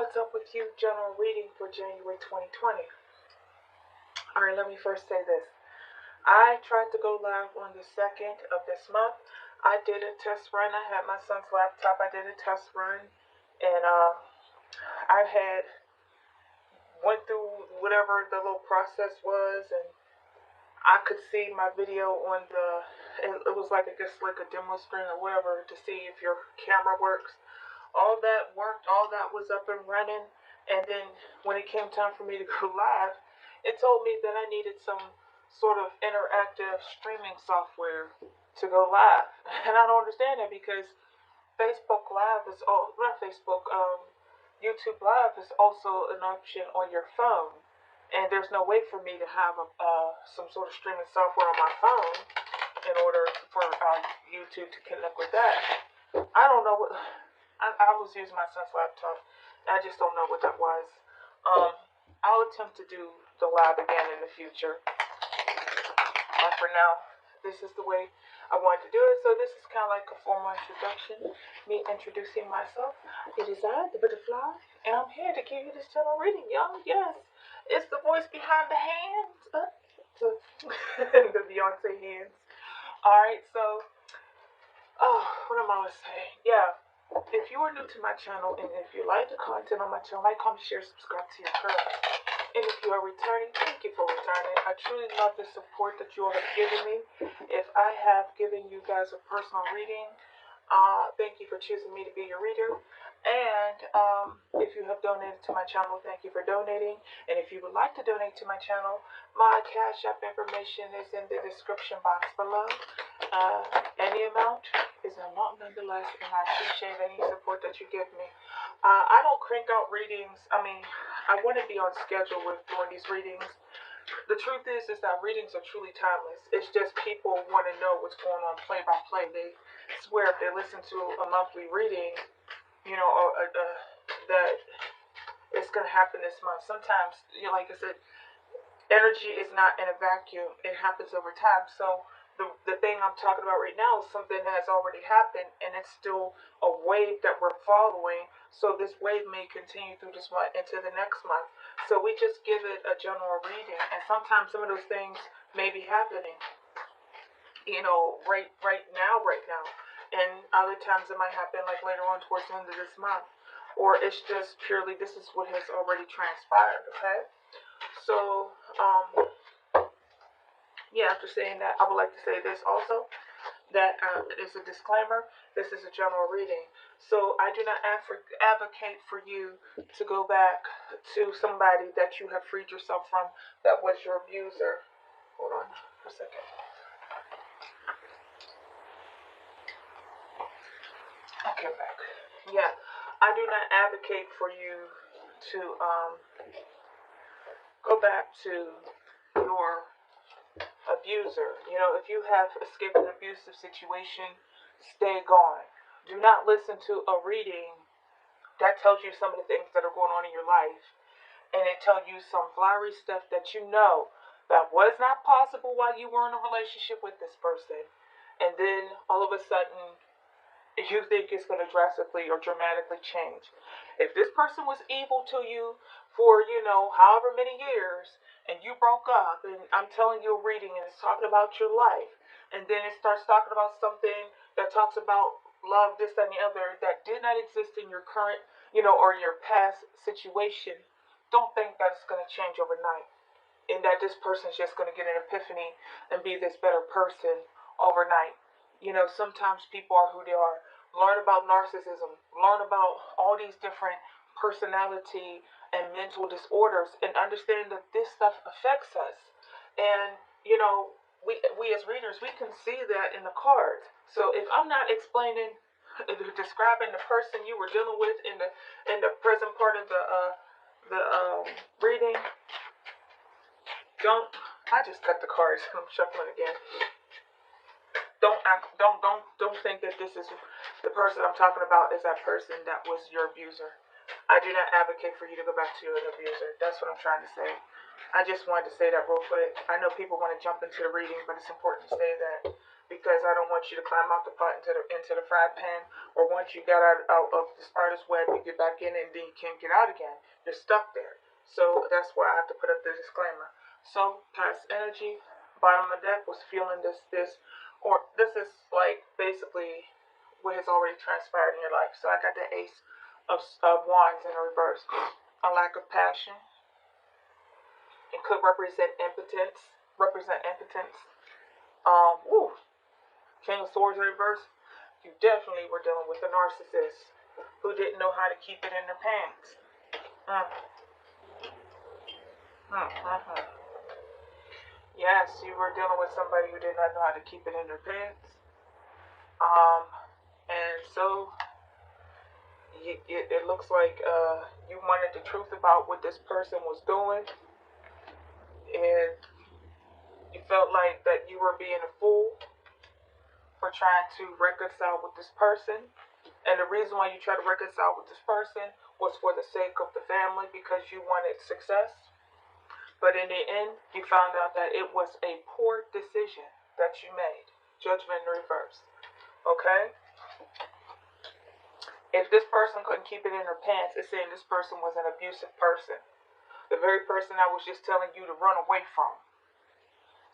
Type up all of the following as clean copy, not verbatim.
What's up with you? General reading for January 2020. Alright, let me first say this. I tried to go live on the 2nd of this month. I did a test run. I had my son's laptop. I did a test run. And I went through whatever the little process was. And I could see my video on it was like, I guess, like a demo screen or whatever to see if your camera works. All that worked, all that was up and running, and then when it came time for me to go live, it told me that I needed some sort of interactive streaming software to go live. And I don't understand it because Facebook Live is not Facebook, YouTube Live is also an option on your phone. And there's no way for me to have some sort of streaming software on my phone in order for YouTube to connect with that. I don't know what... I was using my son's laptop. I just don't know what that was. I'll attempt to do the live again in the future. But for now, this is the way I wanted to do it. So this is kind of like a formal introduction. Me introducing myself. It is I, the butterfly, and I'm here to give you this general reading, y'all. Yes, it's the voice behind the hands. The Beyonce hands. Alright, so, what am I going to say? Yeah. If you are new to my channel, and if you like the content on my channel, like, comment, share, subscribe to your girl. And if you are returning, thank you for returning. I truly love the support that you all have given me. If I have given you guys a personal reading, thank you for choosing me to be your reader. And if you have donated to my channel, thank you for donating. And if you would like to donate to my channel, my Cash App information is in the description box below. Any amount is an amount nonetheless, and I appreciate any support that you give me. I don't crank out readings. I mean, I want to be on schedule with doing these readings. The truth is that readings are truly timeless. It's just people want to know what's going on play by play. They swear if they listen to a monthly reading, that it's going to happen this month. Sometimes, like I said, energy is not in a vacuum. It happens over time. So the thing I'm talking about right now is something that has already happened, and it's still a wave that we're following. So this wave may continue through this month into the next month. So we just give it a general reading, and sometimes some of those things may be happening, right now. And other times it might happen like later on towards the end of this month. Or it's just purely, this is what has already transpired, okay? So, yeah, after saying that, I would like to say this also, that is a disclaimer. This is a general reading. So I do not advocate for you to go back to somebody that you have freed yourself from that was your abuser. Hold on for a second. Okay, back. Yeah, I do not advocate for you to go back to your abuser. If you have escaped an abusive situation, stay gone. Do not listen to a reading that tells you some of the things that are going on in your life, and it tells you some flowery stuff that that was not possible while you were in a relationship with this person, and then all of a sudden you think it's going to drastically or dramatically change. If this person was evil to you for, however many years, and you broke up, and I'm telling you a reading, and it's talking about your life, and then it starts talking about something that talks about love, this, and the other, that did not exist in your current, or your past situation, don't think that it's going to change overnight, and that this person's just going to get an epiphany and be this better person overnight. Sometimes people are who they are. Learn about narcissism. Learn about all these different personality and mental disorders, and understand that this stuff affects us. And, we as readers, we can see that in the cards. So if I'm not describing the person you were dealing with in the present part of the reading, I just cut the cards. I'm shuffling again. Don't think that this is the person I'm talking about is that person that was your abuser. I do not advocate for you to go back to an abuser. That's what I'm trying to say. I just wanted to say that real quick. I know people want to jump into the reading, but it's important to say that because I don't want you to climb out the pot into the frying pan, or once you got out of the spider's web, you get back in it and then you can't get out again. You're stuck there. So that's why I have to put up the disclaimer. So past energy, bottom of the deck was feeling or this is like basically what has already transpired in your life. So I got the ace of wands in reverse. A lack of passion. It could represent impotence. Woo. King of Swords in reverse. You definitely were dealing with a narcissist who didn't know how to keep it in their pants. Yes, you were dealing with somebody who did not know how to keep it in their pants. And so it looks like you wanted the truth about what this person was doing, and you felt like that you were being a fool for trying to reconcile with this person. And the reason why you tried to reconcile with this person was for the sake of the family, because you wanted success. But in the end, you found out that it was a poor decision that you made. Judgment in reverse. Okay? If this person couldn't keep it in her pants, it's saying this person was an abusive person. The very person I was just telling you to run away from.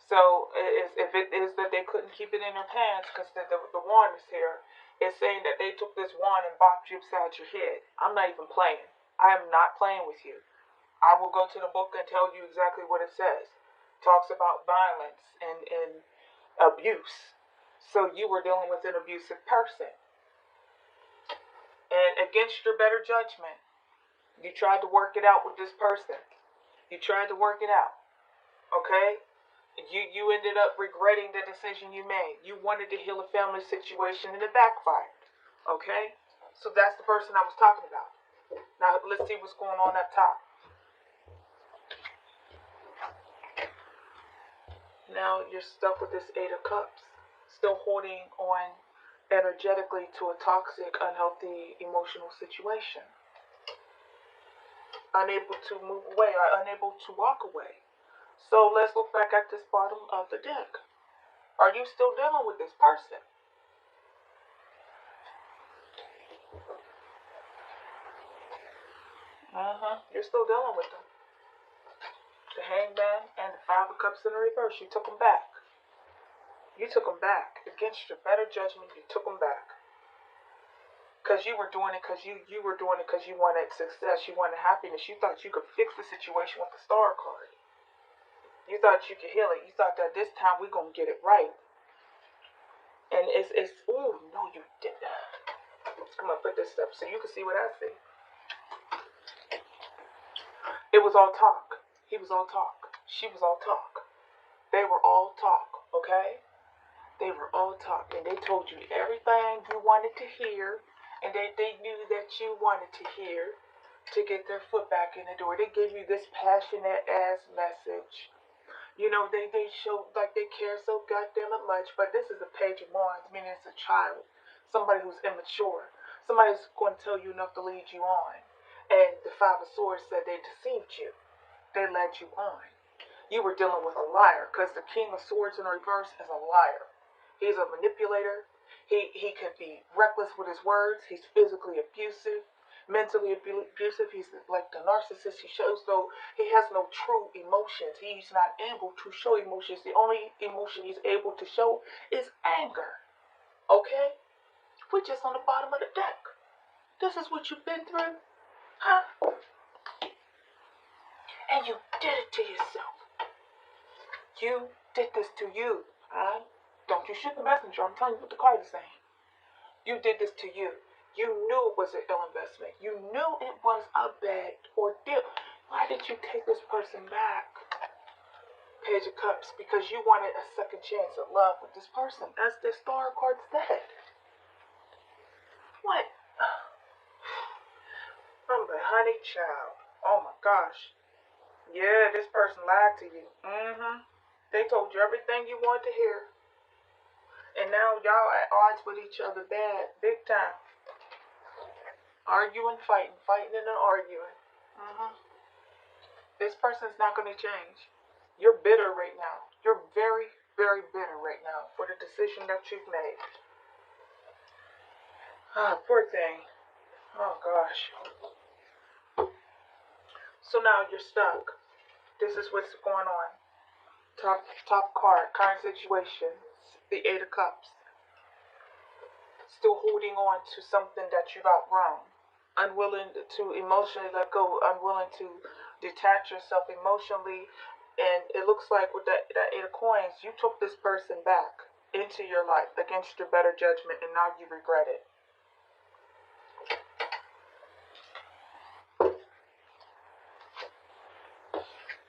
So if it is that they couldn't keep it in their pants, because the wand is here, it's saying that they took this wand and bopped you upside your head. I'm not even playing. I am not playing with you. I will go to the book and tell you exactly what it says. It talks about violence and abuse. So you were dealing with an abusive person. And against your better judgment, you tried to work it out with this person. You tried to work it out. Okay? You ended up regretting the decision you made. You wanted to heal a family situation and it backfired. Okay? So that's the person I was talking about. Now let's see what's going on up top. Now you're stuck with this Eight of Cups. Still holding on energetically to a toxic, unhealthy, emotional situation. Unable to move away or unable to walk away. So let's look back at this bottom of the deck. Are you still dealing with this person? You're still dealing with them. The Hangman and the Five of Cups in the reverse. You took them back. You took them back. Against your better judgment, you took them back. Because you were doing it because you were doing it because you wanted success. You wanted happiness. You thought you could fix the situation with the Star card. You thought you could heal it. You thought that this time we're going to get it right. And ooh, no, you didn't. I'm going to put this up so you can see what I see. It was all talk. He was all talk. She was all talk. They were all talk, okay? They were all talk. And they told you everything you wanted to hear. And they knew that you wanted to hear to get their foot back in the door. They gave you this passionate ass message. You know, they show like they care so goddamn much, but this is a Page of Wands, meaning it's a child, somebody who's immature, somebody who's going to tell you enough to lead you on. And the Five of Swords said they deceived you, they led you on. You were dealing with a liar, because the King of Swords in reverse is a liar. He's a manipulator. He can be reckless with his words. He's physically abusive. Mentally abusive. He's like the narcissist. He shows though he has no true emotions. He's not able to show emotions. The only emotion he's able to show is anger. Okay? Which is on the bottom of the deck. This is what you've been through. Huh? And you did it to yourself. You did this to you. Alright? Don't you shoot the messenger. I'm telling you what the card is saying. You did this to you. You knew it was an ill investment. You knew it was a bad ordeal. Why did you take this person back? Page of Cups. Because you wanted a second chance at love with this person. As the Star card said. What? I'm the honey child. Oh my gosh. Yeah, this person lied to you. They told you everything you wanted to hear. And now y'all at odds with each other bad. Big time. Arguing, fighting and then arguing. This person's not going to change. You're bitter right now. You're very, very bitter right now for the decision that you've made. Ah, poor thing. Oh gosh. So now you're stuck. This is what's going on. Top card, current situation. The Eight of Cups. Still holding on to something that you've outgrown. Unwilling to emotionally let go, unwilling to detach yourself emotionally. And it looks like with that Eight of Coins, you took this person back into your life against your better judgment, and now you regret it.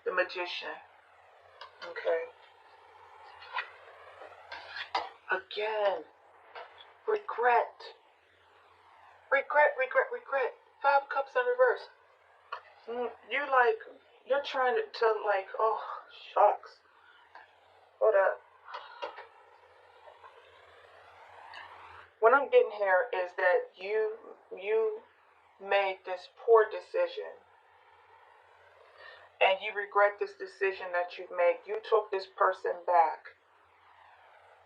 The Magician. Okay. Again. Regret. Regret. Five of Cups in reverse. You're trying to like, oh, shucks. Hold up. What I'm getting here is that you made this poor decision, and you regret this decision that you've made. You took this person back,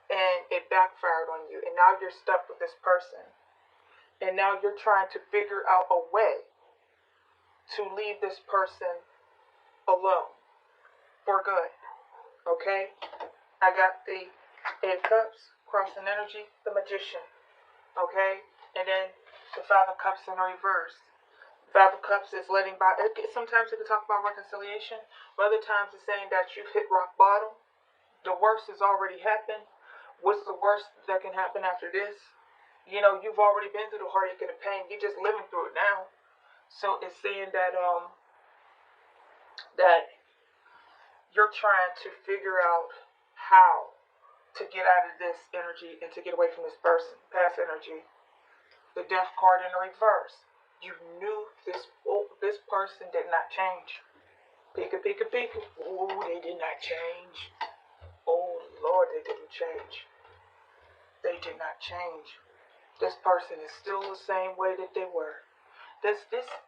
and it backfired on you, and now you're stuck with this person. And now you're trying to figure out a way to leave this person alone for good. Okay? I got the Eight of Cups, crossing energy, the Magician. Okay? And then the Five of Cups in reverse. Five of Cups is letting by. Sometimes it can talk about reconciliation, but other times it's saying that you've hit rock bottom. The worst has already happened. What's the worst that can happen after this? You've already been through the heartache and the pain. You're just living through it now. So it's saying that that you're trying to figure out how to get out of this energy and to get away from this person. Past energy. The Death card in the reverse. You knew this person did not change. Pika. Oh, they did not change. Oh Lord, they didn't change. They did not change. This person is still the same way that they were. This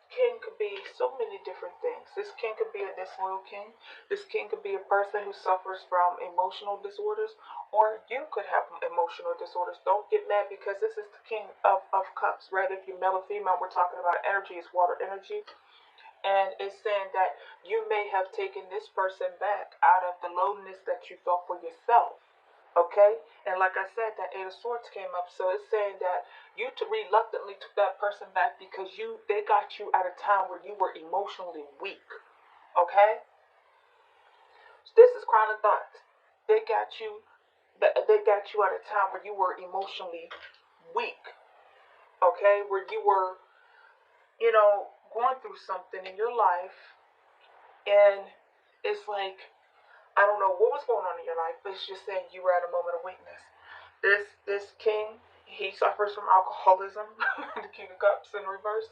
king could be so many different things. This king could be a disloyal king. This king could be a person who suffers from emotional disorders, or you could have emotional disorders. Don't get mad because this is the king of cups. Rather, if you're male or female, we're talking about energy. It's water energy. And it's saying that you may have taken this person back out of the loneliness that you felt for yourself. Okay? And like I said, that Eight of Swords came up. So it's saying that you reluctantly took that person back because they got you at a time where you were emotionally weak. Okay? So this is Crown of Thoughts. They got you at a time where you were emotionally weak. Okay? Where you were, going through something in your life, and it's like, I don't know what was going on in your life, but it's just saying you were at a moment of weakness. This king, he suffers from alcoholism. The King of Cups in reverse.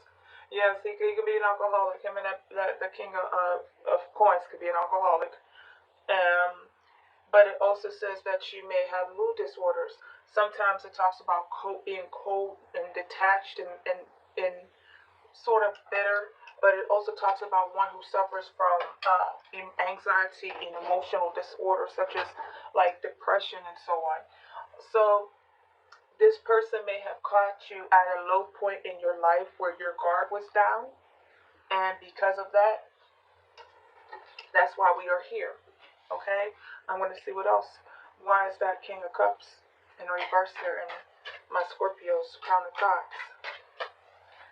Yes, he can be an alcoholic. Him and the King of Coins could be an alcoholic. But it also says that you may have mood disorders. Sometimes it talks about being cold and detached and sort of bitter, but it also talks about one who suffers from anxiety and emotional disorders such as like depression and so on. So this person may have caught you at a low point in your life where your guard was down, and because of that, that's why we are here. Okay, I'm going to see what else. Why is that King of Cups in reverse here in my Scorpio's Crown of Thoughts?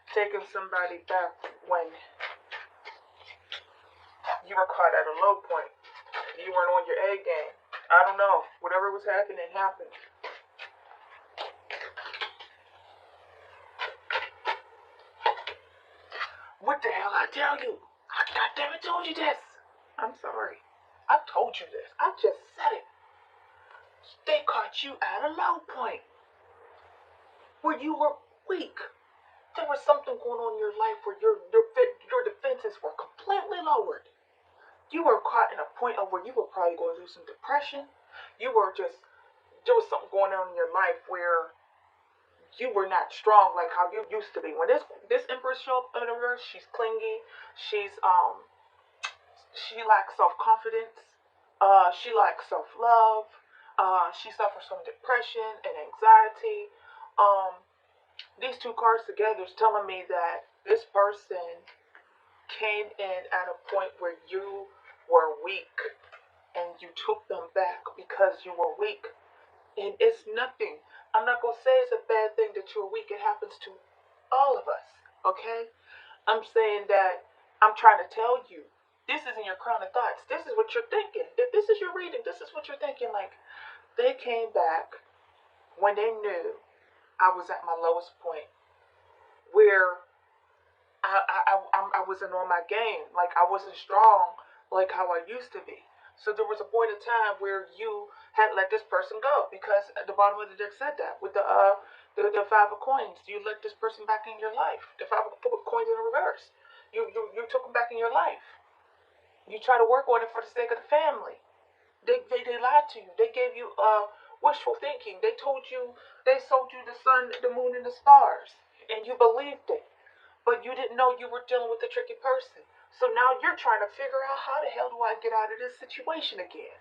Taking somebody back when you were caught at a low point. You weren't on your A game. I don't know. Whatever was happening happened. What the hell I tell you? I goddamn told you this. I'm sorry. I told you this. I just said it. They caught you at a low point where you were weak. There was something going on in your life where your defenses were completely lowered. You were caught in a point of where you were probably going through some depression. There was something going on in your life where you were not strong like how you used to be. When this Empress show up in the reverse, she's clingy. She lacks self-confidence. She lacks self-love. She suffers from depression and anxiety. These two cards together is telling me that this person came in at a point where you were weak and you took them back because you were weak. And it's nothing. I'm not going to say it's a bad thing that you're weak. It happens to all of us, okay? I'm saying that I'm trying to tell you this is in your crown of thoughts. This is what you're thinking. If this is your reading, this is what you're thinking. Like, they came back when they knew I was at my lowest point, where I wasn't on my game. Like, I wasn't strong like how I used to be. So there was a point in time where you had let this person go because at the bottom of the deck said that with the five of coins. You let this person back in your life. The five of coins in reverse. You took them back in your life. You try to work on it for the sake of the family. They lied to you. They gave you wishful thinking. They told you, they sold you the sun, the moon, and the stars, and you believed it. But you didn't know you were dealing with a tricky person. So now you're trying to figure out, how the hell do I get out of this situation again?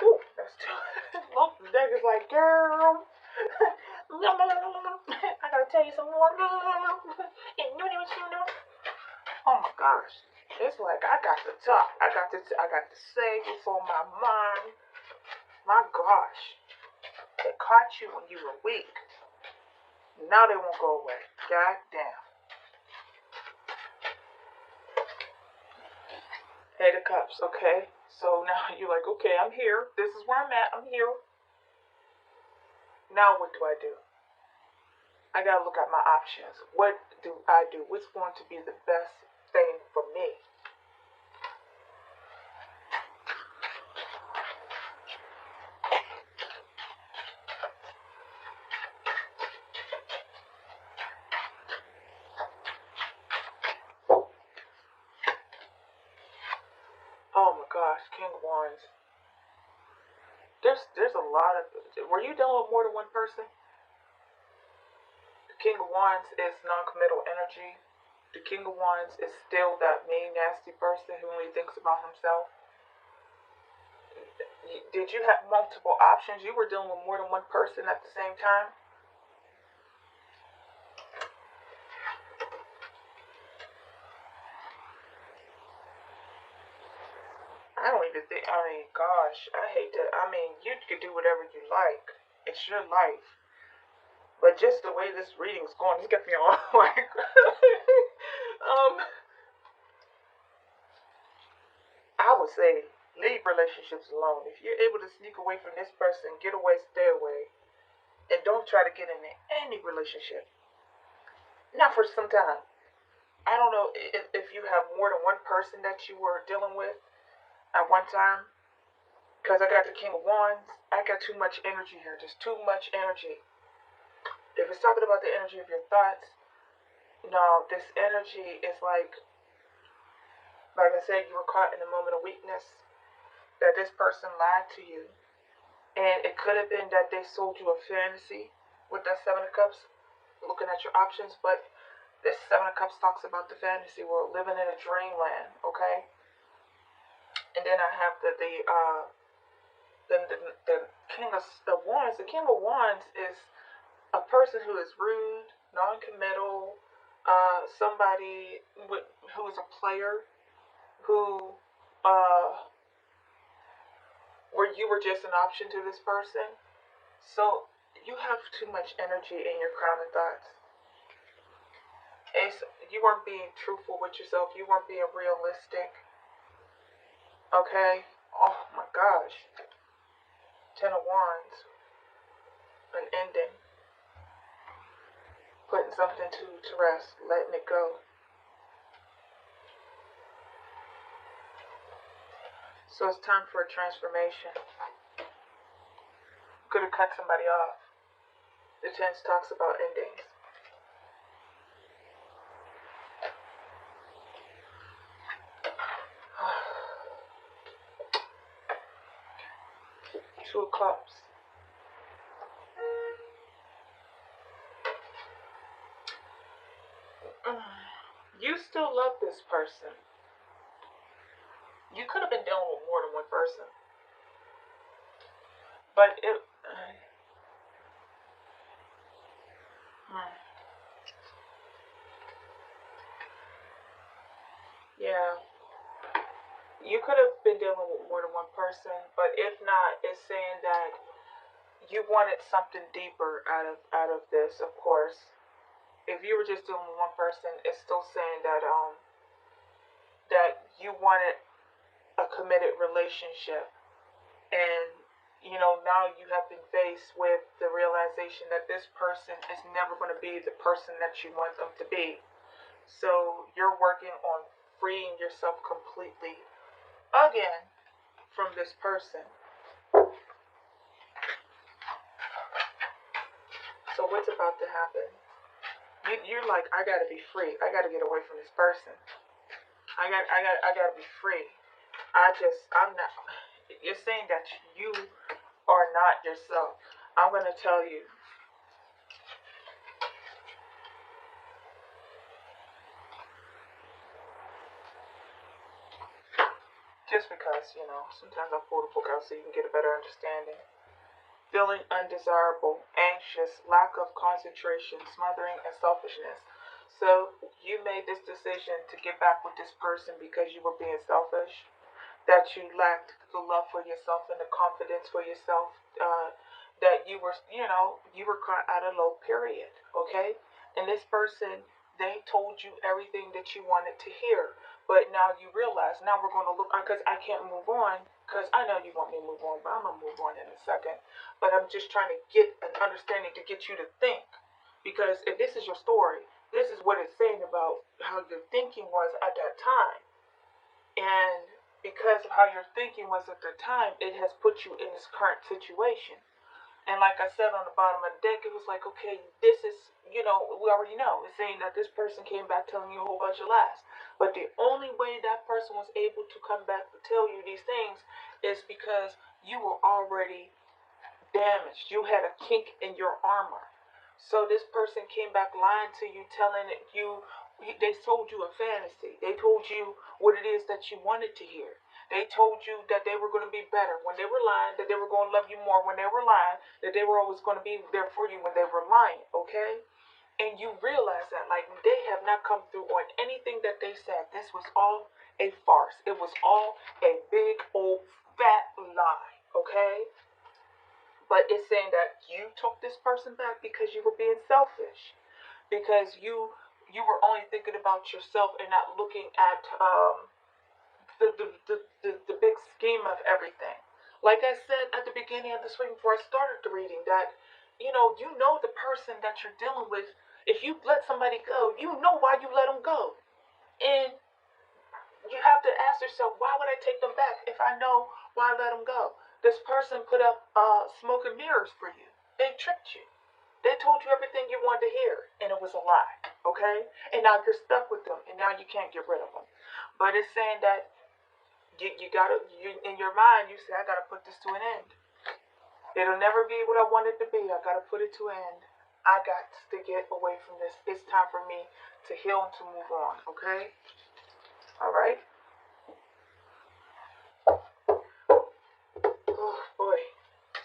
Ooh, that's too. Look, the deck is like, girl. I gotta tell you some more. Oh my gosh. It's like I got to talk. I got to say what's on my mind. My gosh. They caught you when you were weak. Now they won't go away. God damn. Eight of Cups, okay? So now you're like, okay, I'm here. This is where I'm at. I'm here. Now what do? I gotta look at my options. What do I do? What's going to be the best thing for me? Oh my gosh, King of Wands. There's a lot of. Were you dealing with more than one person? The King of Wands is non-committal energy. The King of Wands is still that mean, nasty person who only thinks about himself. Did you have multiple options? You were dealing with more than one person at the same time? I don't even think, I mean, gosh, I hate that. I mean, you could do whatever you like. It's your life. But just the way this reading's going, it's got me all like, I would say leave relationships alone. If you're able to sneak away from this person, get away, stay away, and don't try to get into any relationship. Not for some time. I don't know if you have more than one person that you were dealing with at one time. Because I got the King of Wands, I got too much energy here. There's too much energy. If it's talking about the energy of your thoughts, no, this energy is like I said, you were caught in a moment of weakness, that this person lied to you. And it could have been that they sold you a fantasy with that Seven of Cups, looking at your options, but this Seven of Cups talks about the fantasy world, living in a dreamland, okay? And then I have the King of Wands. The King of Wands is a person who is rude, non-committal, somebody who is a player, who where you were just an option to this person. So you have too much energy in your crown of thoughts. You weren't being truthful with yourself. You weren't being realistic. Okay? Oh my gosh. Ten of Wands. An ending. Putting something to rest. Letting it go. So it's time for a transformation. Could have cut somebody off. The Ten talks about endings. Two of Cups. You still love this person. You could have been dealing with more than one person, but it. Hmm, yeah, you could have been dealing with more than one person, but if not, it's saying that you wanted something deeper out of this. Of course, if you were just dealing with one person, it's still saying that you wanted a committed relationship, and now you have been faced with the realization that this person is never going to be the person that you want them to be. So you're working on freeing yourself completely again from this person. So what's about to happen? You're like, I gotta be free. I gotta get away from this person. I gotta be free. I'm not. You're saying that you are not yourself. I'm gonna tell you, just because sometimes I pull the book out so you can get a better understanding. Feeling undesirable, anxious, lack of concentration, smothering, and selfishness. So you made this decision to get back with this person because you were being selfish, that you lacked the love for yourself and the confidence for yourself, that you were caught at a low period, okay? And this person, they told you everything that you wanted to hear, but now you realize, now we're going to look, because I can't move on, because I know you want me to move on, but I'm going to move on in a second. But I'm just trying to get an understanding to get you to think, because if this is your story, this is what it's saying about how your thinking was at that time. And because of how your thinking was at the time, it has put you in this current situation. And like I said on the bottom of the deck, it was like, okay, this is, we already know. It's saying that this person came back telling you a whole bunch of lies. But the only way that person was able to come back to tell you these things is because you were already damaged. You had a kink in your armor. So this person came back lying to you, telling you, they told you a fantasy. They told you what it is that you wanted to hear. They told you that they were going to be better when they were lying, that they were going to love you more when they were lying, that they were always going to be there for you when they were lying, okay? And you realize that, like, they have not come through on anything that they said. This was all a farce. It was all a big old fat lie, okay? But it's saying that you took this person back because you were being selfish, because you were only thinking about yourself and not looking at the big scheme of everything. Like I said at the beginning of this reading, before I started the reading, that you know the person that you're dealing with. If you let somebody go, you know why you let them go, and you have to ask yourself, why would I take them back if I know why I let them go? This person put up smoke and mirrors for you. They tricked you. They told you everything you wanted to hear, and it was a lie. Okay? And now you're stuck with them, and now you can't get rid of them. But it's saying that you gotta, in your mind, you say, I gotta put this to an end. It'll never be what I want it to be. I gotta put it to an end. I got to get away from this. It's time for me to heal and to move on. Okay? All right? Oh boy.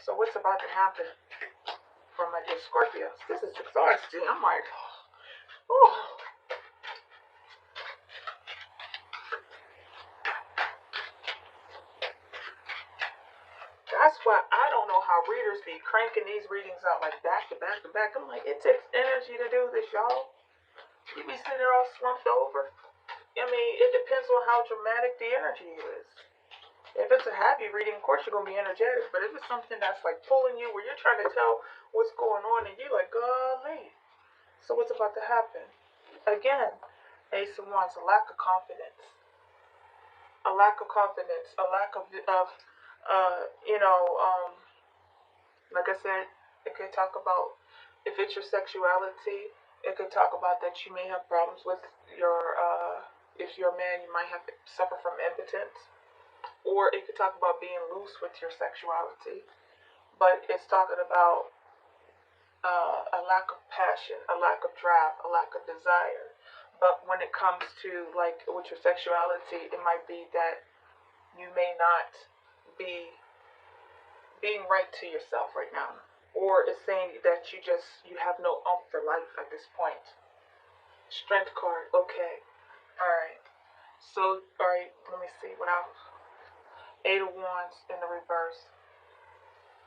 So what's about to happen for my dear Scorpios? This is exhausting. I'm like, oh. That's why I don't know how readers be cranking these readings out like back to back to back. I'm like, it takes energy to do this, y'all. You be sitting there all slumped over. I mean, it depends on how dramatic the energy is. If it's a happy reading, of course you're gonna be energetic. But if it's something that's like pulling you, where you're trying to tell what's going on, and you're like, golly. So what's about to happen? Again, Ace of Wands, a lack of confidence, a lack of confidence, a lack of uh, you know, um, like I said, it could talk about if it's your sexuality. It could talk about that you may have problems with your. If you're a man, you might have to suffer from impotence, or it could talk about being loose with your sexuality. But it's talking about a lack of passion, a lack of drive, a lack of desire. But when it comes to like with your sexuality, it might be that you may not be being right to yourself right now. Or it's saying that you have no oomph for life at this point. Strength card, okay. Alright. So, alright, let me see what else. Eight of Wands in the reverse.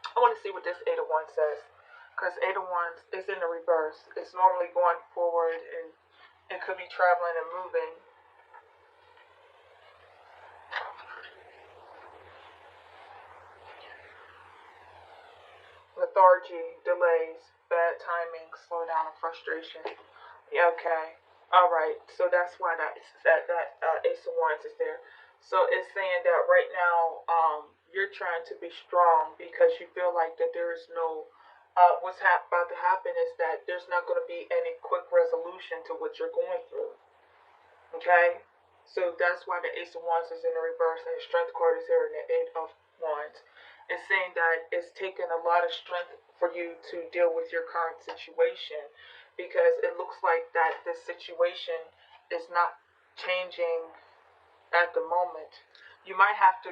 I want to see what this Eight of Wands says. Because Eight of Wands is in the reverse. It's normally going forward and it could be traveling and moving. Lethargy, delays, bad timing, slow down, and frustration. Yeah, okay. All right. So that's why that Ace of Wands is there. So it's saying that right now, you're trying to be strong because you feel like that there is no. About to happen is that there's not going to be any quick resolution to what you're going through. Okay. So that's why the Ace of Wands is in the reverse and the Strength card is here in the Eight of Wands. It's saying that it's taken a lot of strength for you to deal with your current situation because it looks like that this situation is not changing at the moment. You might have to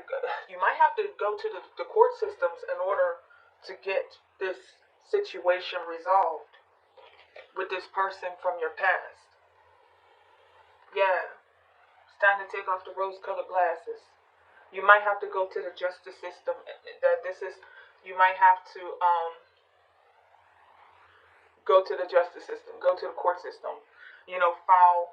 go to the court systems in order to get this situation resolved with this person from your past. Yeah, it's time to take off the rose-colored glasses. You might have to go to the justice system. That this is, you might have to go to the justice system, go to the court system. File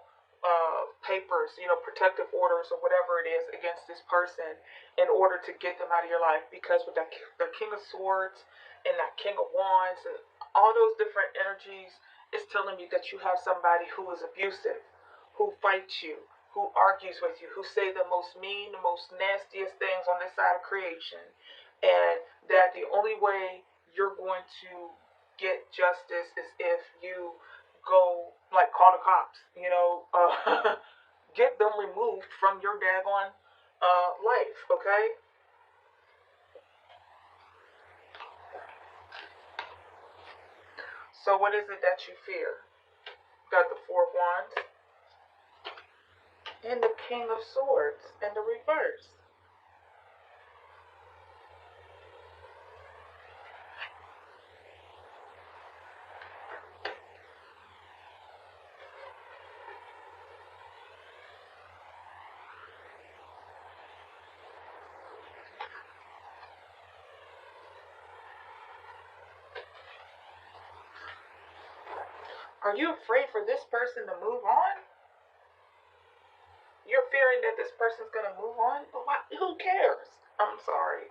papers, protective orders or whatever it is against this person in order to get them out of your life. Because with the King of Swords and that King of Wands and all those different energies, it's telling you that you have somebody who is abusive, who fights you, who argues with you, who say the most mean, the most nastiest things on this side of creation, and that the only way you're going to get justice is if you go like call the cops, get them removed from your daggone life, okay? So what is it that you fear? Got the Four of Wands and the King of Swords in the reverse. Are you afraid for this person to move on? You're fearing that this person's gonna move on? But why, who cares? I'm sorry.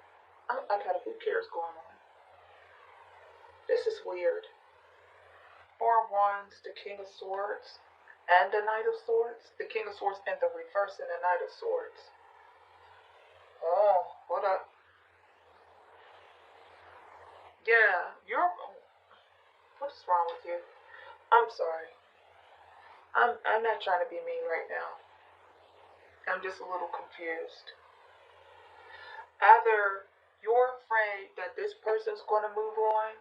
I got a who cares going on. This is weird. Four of Wands, the King of Swords, and the Knight of Swords. The King of Swords in the reverse and the Knight of Swords. Oh, what up? Yeah, what's wrong with you? I'm sorry. I'm not trying to be mean right now. I'm just a little confused. Either you're afraid that this person's going to move on,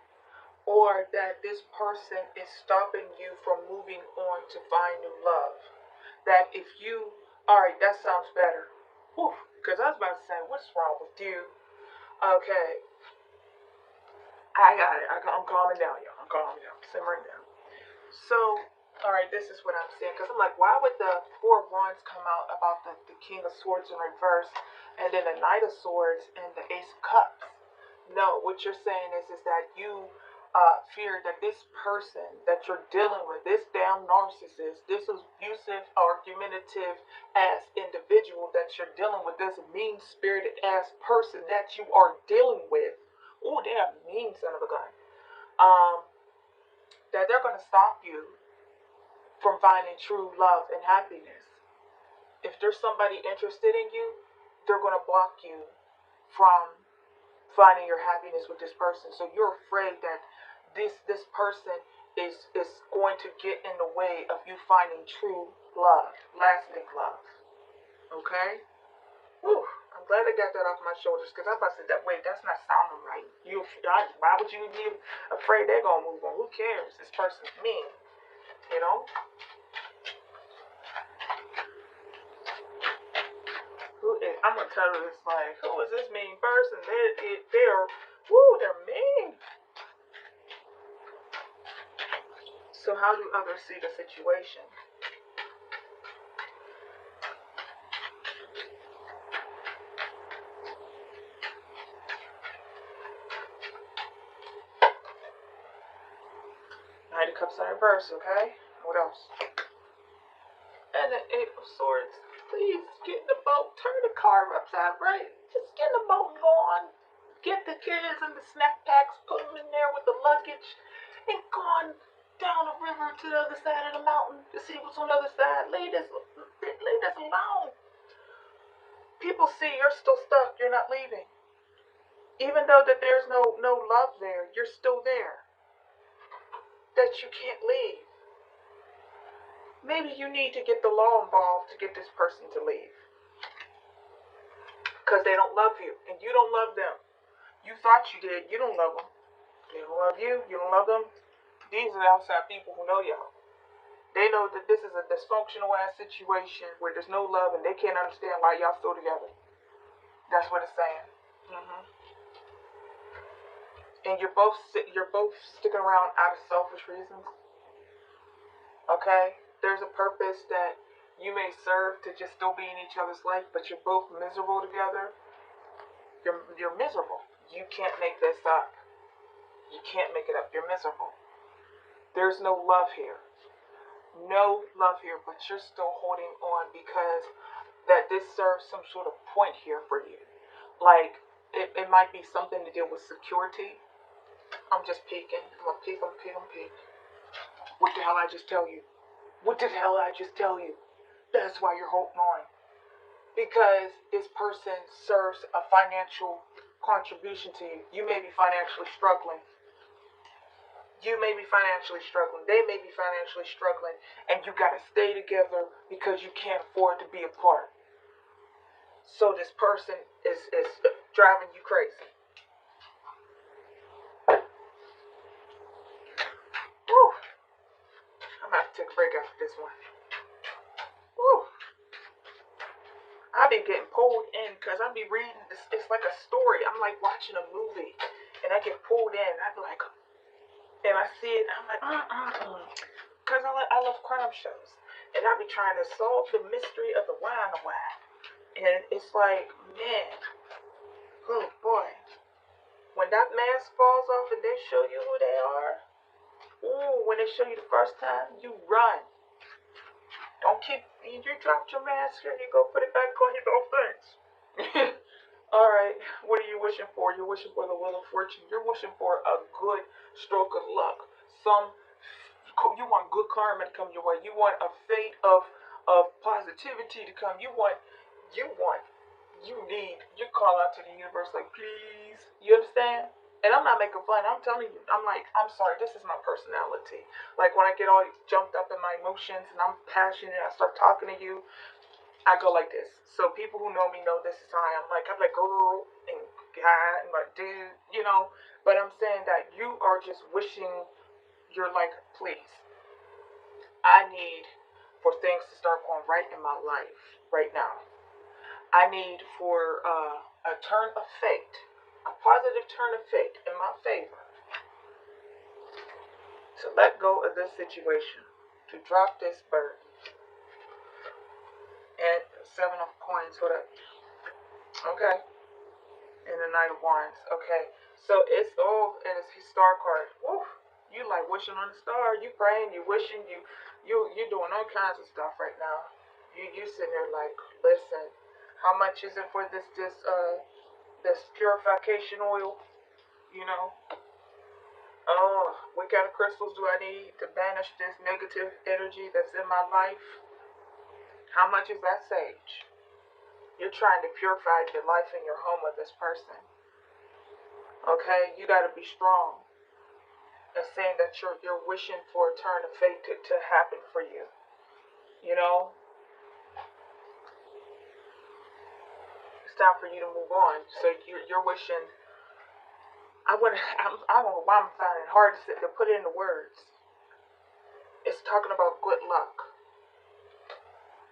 or that this person is stopping you from moving on to find new love. That if you, alright, that sounds better. Whew, because I was about to say, what's wrong with you? Okay, I got it. I'm calming down, y'all. I'm calming down, simmering down. So, alright, this is what I'm saying. Because I'm like, why would the Four of Wands come out about the King of Swords in reverse, and then the Knight of Swords and the Ace of Cups? No, what you're saying is that you fear that this person that you're dealing with, this damn narcissist, this abusive, argumentative ass individual that you're dealing with, this mean spirited ass person that you are dealing with, oh, damn, mean son of a gun, that they're going to stop you from finding true love and happiness. If there's somebody interested in you, they're going to block you from finding your happiness with this person. So you're afraid that this person is going to get in the way of you finding true love, lasting love. Okay? Whew, I'm glad I got that off my shoulders because I about to say that wait, that's not sounding right. Why would you be afraid they're gonna move on? Who cares? This person's mean, you know? I'm gonna Because it's like, who is this mean person? They're mean. So how do others see the situation? Knight of Cups in reverse, okay? What else? And the Eight of Swords. Please get in the boat. Turn the car upside right. Just get in the boat and go on. Get the kids and the snack packs, put them in there with the luggage, and go on down the river to the other side of the mountain to see what's on the other side. Leave this alone. People see you're still stuck. You're not leaving. Even though that there's no love there, you're still there. That you can't leave. Maybe you need to get the law involved to get this person to leave. Because they don't love you, and you don't love them. You thought you did. You don't love them. They don't love you. You don't love them. These are the outside people who know y'all. They know that this is a dysfunctional ass situation where there's no love, and they can't understand why y'all still together. That's what it's saying. And you're both sticking around out of selfish reasons. Okay? There's a purpose that you may serve to just still be in each other's life, but you're both miserable together. You're miserable. You can't make this up. You can't make it up. You're miserable. There's no love here. No love here, but you're still holding on because that this serves some sort of point here for you. Like, it might be something to deal with security. I'm just peeking. I'm gonna peek. What the hell I just tell you? What did the hell I just tell you? That's why you're holding on. Because this person serves a financial contribution to you. You may be financially struggling. They may be financially struggling, and you gotta stay together because you can't afford to be apart. So this person is driving you crazy. Woo. I'm gonna have to take a break after this one. Woo. I be getting pulled in because I be reading this. It's like a story. I'm like watching a movie, and I get pulled in. I be like, and I see it. I'm like, because I love crime shows, and I be trying to solve the mystery of the why, and it's like, man, oh boy, when that mask falls off and they show you who they are. Ooh, when they show you the first time, you run. Don't keep, you dropped your mask and you go put it back on, you go, thanks. Alright, what are you wishing for? You're wishing for the wheel of fortune. You're wishing for a good stroke of luck. You want good karma to come your way. You want a fate of positivity to come. You call out to the universe like, please. You understand? And I'm not making fun. I'm telling you. I'm like, I'm sorry. This is my personality. Like when I get all jumped up in my emotions and I'm passionate, I start talking to you. I go like this. So people who know me know this is how I am. Like I'm like girl and guy and like dude, you know. But I'm saying that you are just wishing. You're like, please. I need for things to start going right in my life right now. I need for a turn of fate, a positive turn of fate in my favor, to let go of this situation, to drop this burden. And Seven of Coins, hold up. Okay. And the Knight of Wands. Okay. So it's and it's his star card. Woo. You like wishing on a star. You praying. You wishing. You're doing all kinds of stuff right now. You sitting there like, listen. How much is it for this purification oil? You know. Oh, what kind of crystals do I need to banish this negative energy that's in my life? How much is that sage? You're trying to purify your life and your home with this person. Okay, you got to be strong. And saying that you're wishing for a turn of fate to happen for you. You know, it's time for you to move on. So you're wishing. I don't know why I'm finding it hard to put it into words. It's talking about good luck.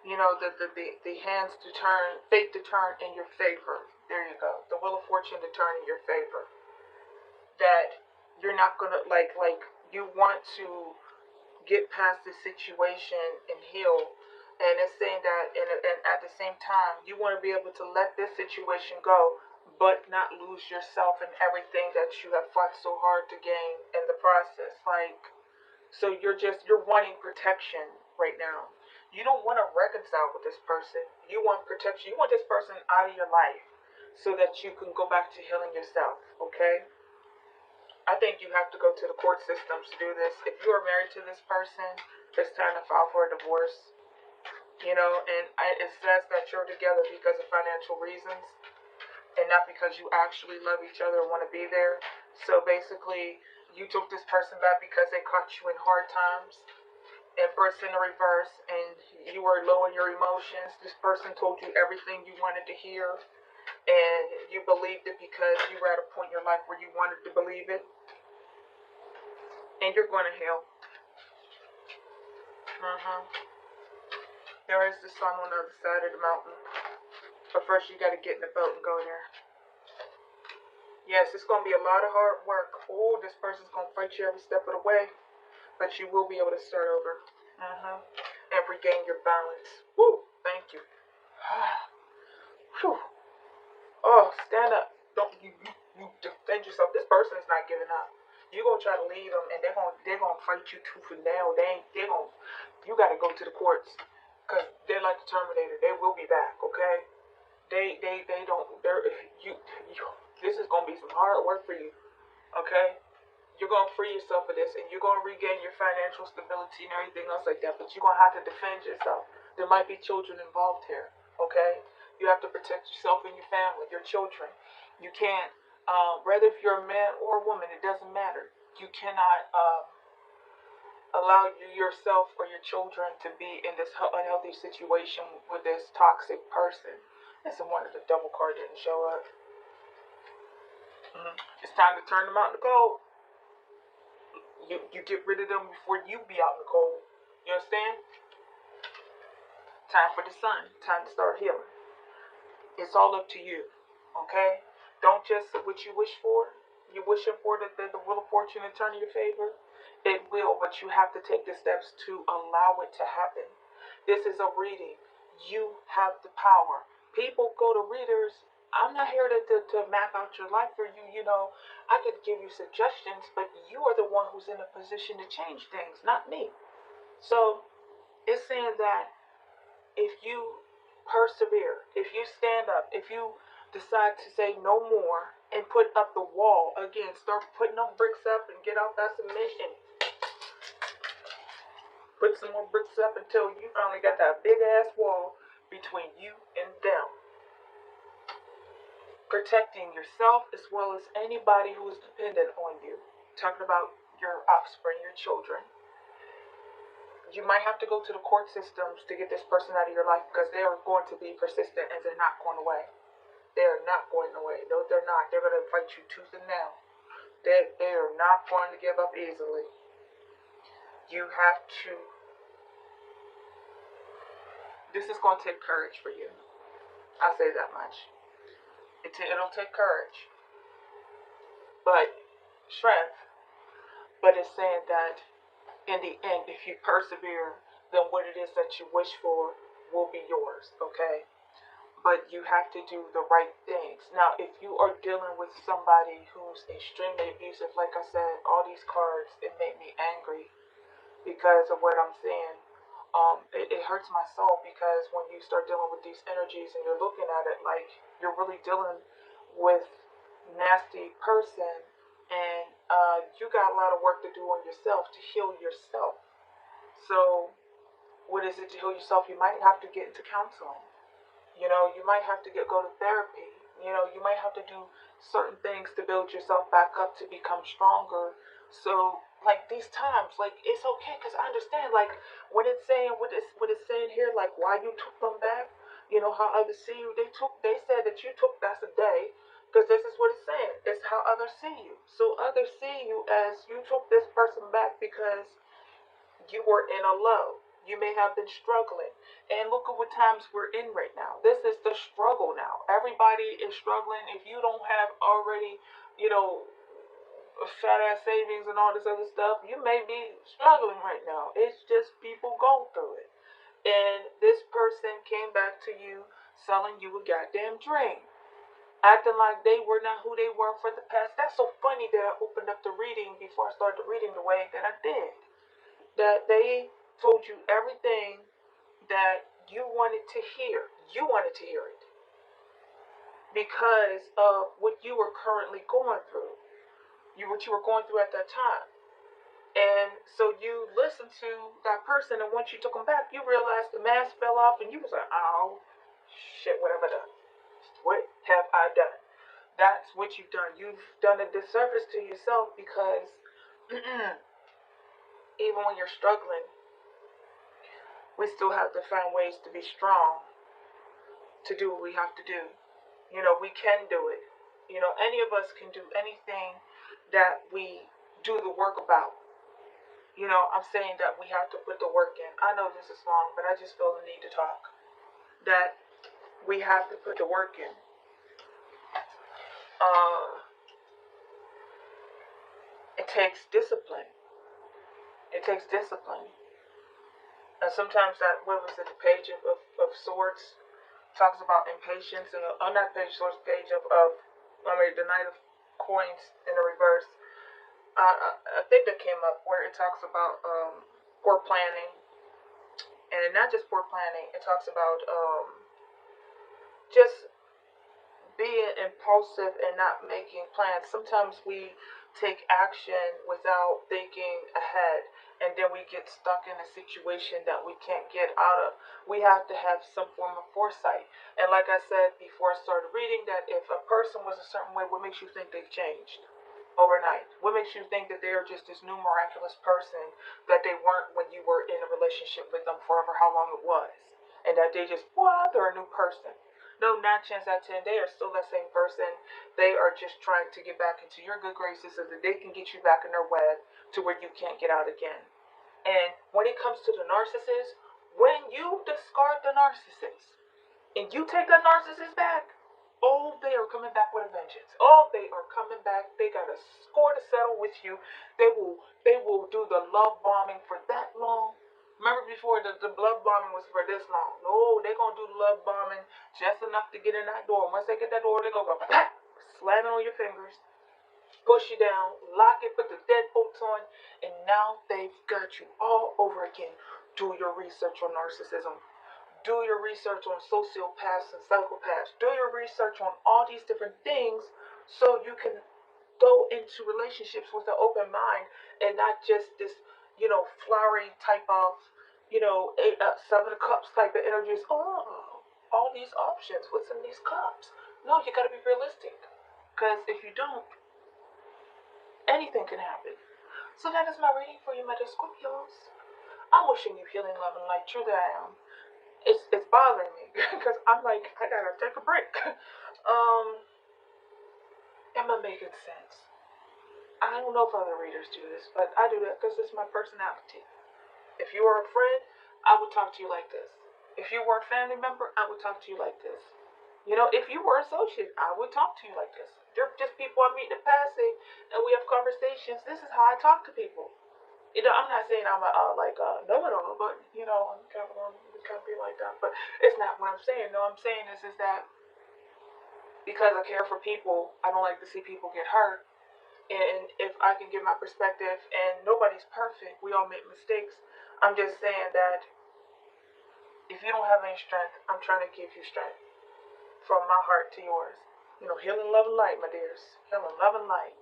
the hands to turn, fate to turn in your favor. There you go. The wheel of fortune to turn in your favor. That you're not gonna you want to get past the situation and heal. And it's saying that, and at the same time, you want to be able to let this situation go, but not lose yourself and everything that you have fought so hard to gain in the process. So you're wanting protection right now. You don't want to reconcile with this person. You want protection. You want this person out of your life so that you can go back to healing yourself. Okay. I think you have to go to the court systems to do this. If you are married to this person, it's time to file for a divorce. It says that you're together because of financial reasons and not because you actually love each other and want to be there. So basically, you took this person back because they caught you in hard times. And first in the reverse, and you were low in your emotions. This person told you everything you wanted to hear, and you believed it because you were at a point in your life where you wanted to believe it. And you're going to heal. There is the sun on the other side of the mountain. But first you got to get in the boat and go there. Yes, it's going to be a lot of hard work. Oh, this person's going to fight you every step of the way. But you will be able to start over. And regain your balance. Woo, thank you. Whew. Oh, stand up. Don't you defend yourself. This person is not giving up. You're gonna try to lead them, and they're gonna fight you tooth and nail. You gotta go to the courts, cause they're like the Terminator. They will be back. Okay. They don't. This is gonna be some hard work for you. Okay. You're gonna free yourself of this, and you're gonna regain your financial stability and everything else like that. But you're gonna have to defend yourself. There might be children involved here. Okay. You have to protect yourself and your family, your children. You can't, whether if you're a man or a woman, it doesn't matter. You cannot allow yourself or your children to be in this unhealthy situation with this toxic person. That's one of the double card didn't show up. It's time to turn them out in the cold. You get rid of them before you be out in the cold. You understand? Time for the sun. Time to start healing. It's all up to you. Okay? Don't just what you wish for. You're wishing for the wheel of fortune to turn in your favor. It will, but you have to take the steps to allow it to happen. This is a reading. You have the power. People go to readers. I'm not here to map out your life for you. I could give you suggestions, but you are the one who's in a position to change things, not me. So it's saying that if you persevere, if you stand up, if you decide to say no more and put up the wall again, start putting them bricks up and get out that cement and put some more bricks up until you finally got that big ass wall between you and them. Protecting yourself as well as anybody who is dependent on you. Talking about your offspring, your children. You might have to go to the court systems to get this person out of your life because they are going to be persistent and they're not going away. They're not going away. No, they're not. They're going to fight you tooth and nail. They are not going to give up easily. You have to. This is going to take courage for you. I'll say that much. It'll take courage. But strength. But it's saying that in the end, if you persevere, then what it is that you wish for will be yours, okay? But you have to do the right things. Now, if you are dealing with somebody who's extremely abusive, like I said, all these cards, it made me angry because of what I'm seeing. It hurts my soul because when you start dealing with these energies and you're looking at it like you're really dealing with nasty person and you got a lot of work to do on yourself to heal yourself. So what is it to heal yourself? You might have to get into counseling. You might have to go to therapy. You might have to do certain things to build yourself back up to become stronger. So like these times, like it's okay because I understand like what it's saying here, like why you took them back. How others see you. They said that you took that's a day. Because this is what it's saying. It's how others see you. So others see you as you took this person back because you were in a low. You may have been struggling. And look at what times we're in right now. This is the struggle now. Everybody is struggling. If you don't have already, you know, fat ass savings and all this other stuff, you may be struggling right now. It's just people go through it. And this person came back to you selling you a goddamn dream, acting like they were not who they were for the past. That's so funny that I opened up the reading before I started reading the way that I did. That they told you everything that you wanted to hear. You wanted to hear it because of what you were currently going through. What you were going through at that time. And so you listened to that person, and once you took them back, you realized the mask fell off, and you was like, "Oh, shit! What have I done? What have I done?" That's what you've done. You've done a disservice to yourself because even when you're struggling, we still have to find ways to be strong to do what we have to do. You know, we can do it. You know, any of us can do anything that we do the work about. You know, I'm saying that we have to put the work in. I know this is long, but I just feel the need to talk. That we have to put the work in. It takes discipline. It takes discipline. And sometimes that, what was it, the page of swords talks about impatience, and not page of swords, page the knight of coins in the reverse. I think that came up where it talks about poor planning, and not just poor planning. It talks about just being impulsive and not making plans. Sometimes we take action without thinking ahead, and then we get stuck in a situation that we can't get out of. We have to have some form of foresight. And like I said before I started reading, that if a person was a certain way, what makes you think they've changed overnight? What makes you think that they are just this new miraculous person that they weren't when you were in a relationship with them forever, how long it was? And that they just, what, they're a new person. No, 9 times out of 10, they are still that same person. They are just trying to get back into your good graces so that they can get you back in their web to where you can't get out again. And when it comes to the narcissist, when you discard the narcissist and you take that narcissist back, oh, they are coming back with a vengeance. Oh, they are coming back. They got a score to settle with you. They will do the love bombing for that long. Remember before the love bombing was for this long. No, they're going to do the love bombing just enough to get in that door. Once they get that door, they're going to go, pop, slam it on your fingers, push you down, lock it, put the deadbolts on, and now they've got you all over again. Do your research on narcissism. Do your research on sociopaths and psychopaths. Do your research on all these different things so you can go into relationships with an open mind and not just this, flowery type of, seven of cups type of energies. Oh, all these options. What's in these cups? No, you got to be realistic. Because if you don't, anything can happen. So that is my reading for you, my dear Scorpios. I'm wishing you healing, love, and light. Truly I am. It's bothering me because I'm like, I gotta take a break. Am I making sense? I don't know if other readers do this, but I do that because it's my personality. If you were a friend, I would talk to you like this. If you were a family member, I would talk to you like this. If you were an associate, I would talk to you like this. They're just people I meet in passing, and we have conversations. This is how I talk to people. I'm not saying I'm a know-it-all, but I'm kind of be like that. But it's not what I'm saying. No, I'm saying is that because I care for people, I don't like to see people get hurt. And if I can give my perspective, and nobody's perfect, we all make mistakes. I'm just saying that if you don't have any strength, I'm trying to give you strength from my heart to yours. Healing, love, and light, my dears. Healing, love, and light.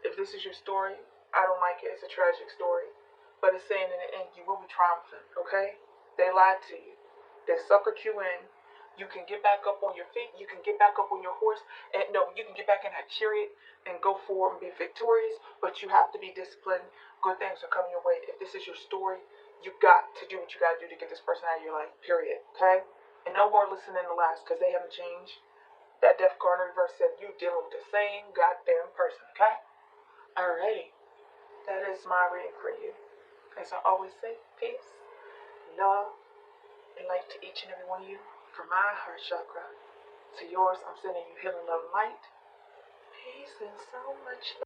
If this is your story, I don't like it. It's a tragic story. But it's saying in the end, you will be triumphant, okay? They lied to you. They suckered you in. You can get back up on your feet. You can get back up on your horse. And no, you can get back in that chariot and go forward and be victorious. But you have to be disciplined. Good things are coming your way. If this is your story, you got to do what you got to do to get this person out of your life, period, okay? And no more listening to lies because they haven't changed. That Death card in reverse said you dealing with the same goddamn person, okay? Alrighty. That is my reading for you. As I always say, peace, love and light to each and every one of you. From my heart chakra to yours, I'm sending you healing, love, and light. Peace and so much love.